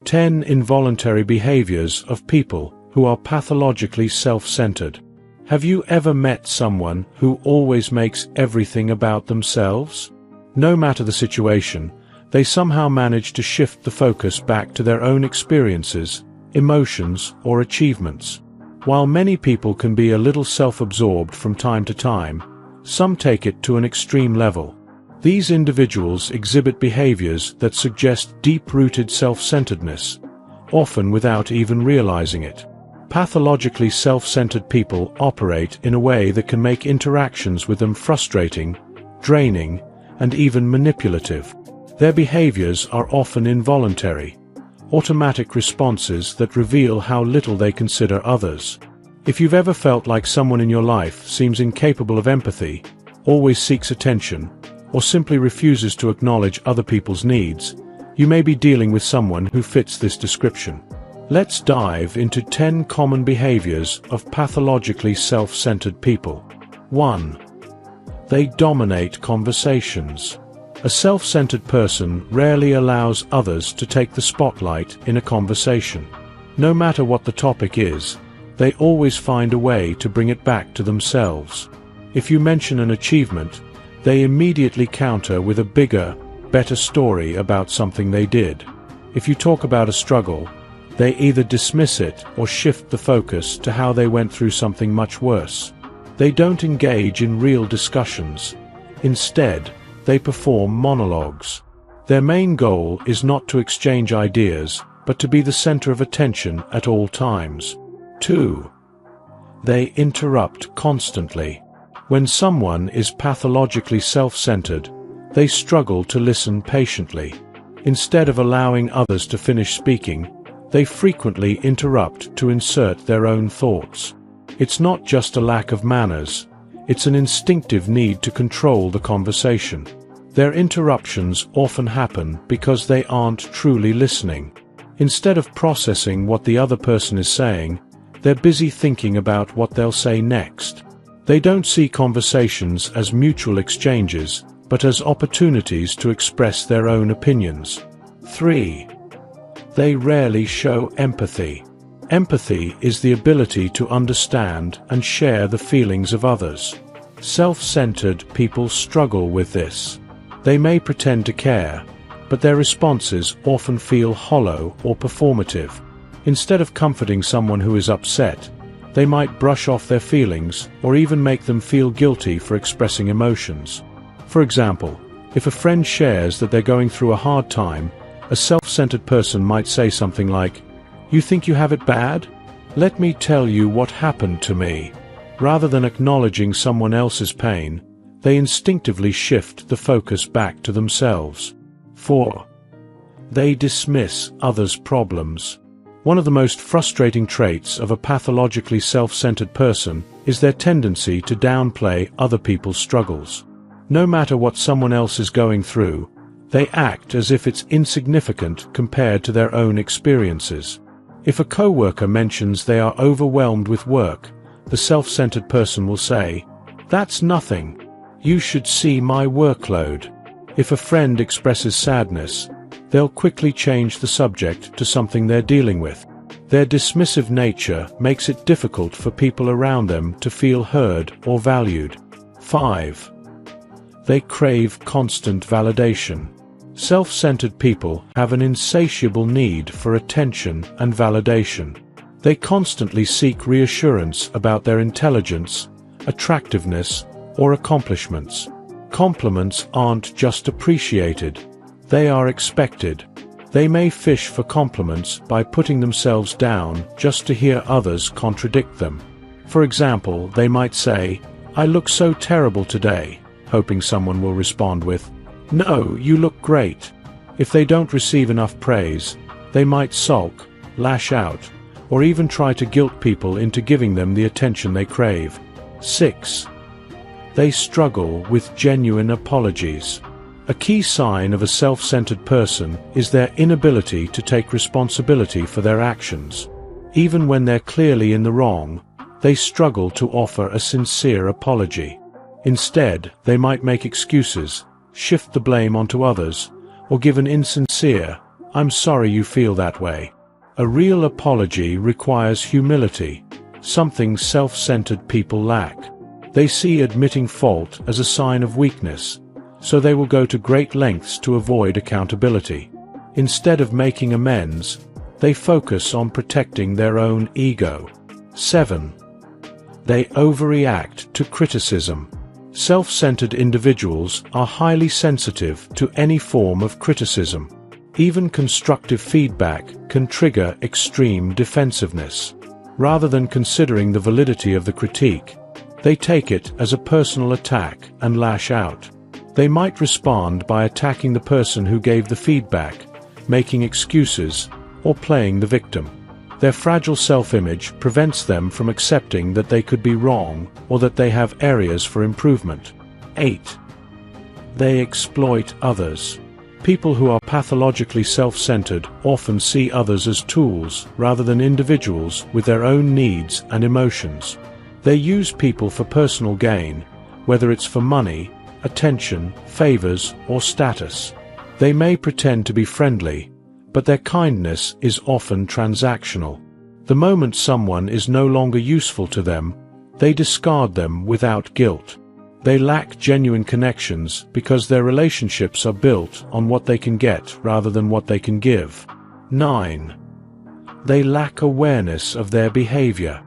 10 involuntary behaviors of people who are pathologically self-centered. Have you ever met someone who always makes everything about themselves? No matter the situation, they somehow manage to shift the focus back to their own experiences, emotions, or achievements. While many people can be a little self-absorbed from time to time, some take it to an extreme level. These individuals exhibit behaviors that suggest deep-rooted self-centeredness, often without even realizing it. Pathologically self-centered people operate in a way that can make interactions with them frustrating, draining, and even manipulative. Their behaviors are often involuntary, automatic responses that reveal how little they consider others. If you've ever felt like someone in your life seems incapable of empathy, always seeks attention, or simply refuses to acknowledge other people's needs, you may be dealing with someone who fits this description. Let's dive into 10 common behaviors of pathologically self-centered people. 1. They dominate conversations. A self-centered person rarely allows others to take the spotlight in a conversation. No matter what the topic is, they always find a way to bring it back to themselves. If you mention an achievement, they immediately counter with a bigger, better story about something they did. If you talk about a struggle, they either dismiss it or shift the focus to how they went through something much worse. They don't engage in real discussions. Instead, they perform monologues. Their main goal is not to exchange ideas, but to be the center of attention at all times. 2. They interrupt constantly. When someone is pathologically self-centered, they struggle to listen patiently. Instead of allowing others to finish speaking, they frequently interrupt to insert their own thoughts. It's not just a lack of manners, it's an instinctive need to control the conversation. Their interruptions often happen because they aren't truly listening. Instead of processing what the other person is saying, they're busy thinking about what they'll say next. They don't see conversations as mutual exchanges, but as opportunities to express their own opinions. 3. They rarely show empathy. Empathy is the ability to understand and share the feelings of others. Self-centered people struggle with this. They may pretend to care, but their responses often feel hollow or performative. Instead of comforting someone who is upset, they might brush off their feelings or even make them feel guilty for expressing emotions. For example, if a friend shares that they're going through a hard time, a self-centered person might say something like, "You think you have it bad? Let me tell you what happened to me." Rather than acknowledging someone else's pain, they instinctively shift the focus back to themselves. 4. They dismiss others' problems. One of the most frustrating traits of a pathologically self-centered person is their tendency to downplay other people's struggles. No matter what someone else is going through, they act as if it's insignificant compared to their own experiences. If a coworker mentions they are overwhelmed with work, the self-centered person will say, "That's nothing. You should see my workload." If a friend expresses sadness, they'll quickly change the subject to something they're dealing with. Their dismissive nature makes it difficult for people around them to feel heard or valued. 5. They crave constant validation. Self-centered people have an insatiable need for attention and validation. They constantly seek reassurance about their intelligence, attractiveness, or accomplishments. Compliments aren't just appreciated, they are expected. They may fish for compliments by putting themselves down just to hear others contradict them. For example, they might say, "I look so terrible today," hoping someone will respond with, "No, you look great." If they don't receive enough praise, they might sulk, lash out, or even try to guilt people into giving them the attention they crave. 6. They struggle with genuine apologies. A key sign of a self-centered person is their inability to take responsibility for their actions. Even when they're clearly in the wrong, they struggle to offer a sincere apology. Instead, they might make excuses, shift the blame onto others, or give an insincere, "I'm sorry you feel that way." A real apology requires humility, something self-centered people lack. They see admitting fault as a sign of weakness, so they will go to great lengths to avoid accountability. Instead of making amends, they focus on protecting their own ego. 7. They overreact to criticism. Self-centered individuals are highly sensitive to any form of criticism. Even constructive feedback can trigger extreme defensiveness. Rather than considering the validity of the critique, they take it as a personal attack and lash out. They might respond by attacking the person who gave the feedback, making excuses, or playing the victim. Their fragile self-image prevents them from accepting that they could be wrong or that they have areas for improvement. 8. They exploit others. People who are pathologically self-centered often see others as tools rather than individuals with their own needs and emotions. They use people for personal gain, whether it's for money, attention, favors, or status. They may pretend to be friendly, but their kindness is often transactional. The moment someone is no longer useful to them, they discard them without guilt. They lack genuine connections because their relationships are built on what they can get rather than what they can give. 9. They lack awareness of their behavior.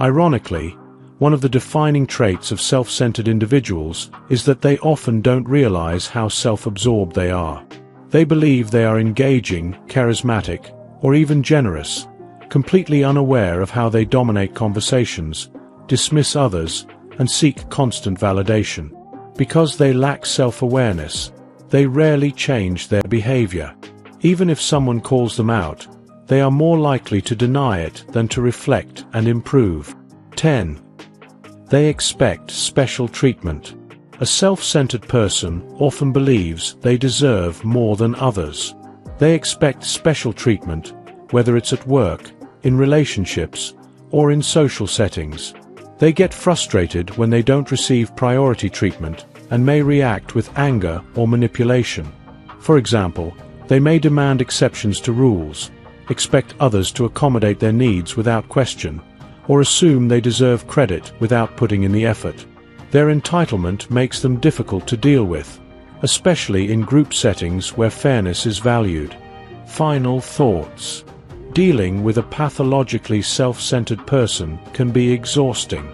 Ironically, one of the defining traits of self-centered individuals is that they often don't realize how self-absorbed they are. They believe they are engaging, charismatic, or even generous, completely unaware of how they dominate conversations, dismiss others, and seek constant validation. Because they lack self-awareness, they rarely change their behavior. Even if someone calls them out, they are more likely to deny it than to reflect and improve. 10. They expect special treatment. A self-centered person often believes they deserve more than others. They expect special treatment, whether it's at work, in relationships, or in social settings. They get frustrated when they don't receive priority treatment and may react with anger or manipulation. For example, they may demand exceptions to rules, expect others to accommodate their needs without question, or assume they deserve credit without putting in the effort. Their entitlement makes them difficult to deal with, especially in group settings where fairness is valued. Final thoughts. Dealing with a pathologically self-centered person can be exhausting.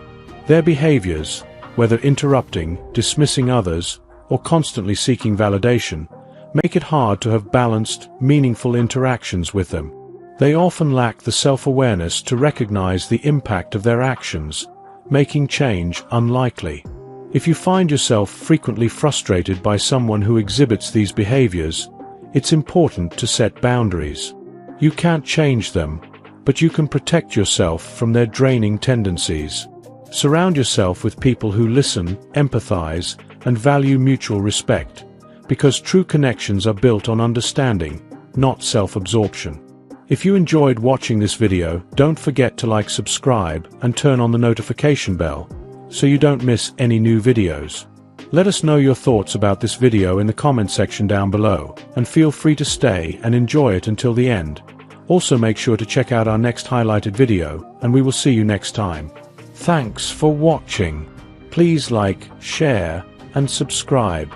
Their behaviors, whether interrupting, dismissing others, or constantly seeking validation, make it hard to have balanced, meaningful interactions with them. They often lack the self-awareness to recognize the impact of their actions, making change unlikely. If you find yourself frequently frustrated by someone who exhibits these behaviors, it's important to set boundaries. You can't change them, but you can protect yourself from their draining tendencies. Surround yourself with people who listen, empathize, and value mutual respect, because true connections are built on understanding, not self-absorption. If you enjoyed watching this video, don't forget to like, subscribe, and turn on the notification bell, so you don't miss any new videos. Let us know your thoughts about this video in the comment section down below, and feel free to stay and enjoy it until the end. Also make sure to check out our next highlighted video, and we will see you next time. Thanks for watching. Please like, share, and subscribe.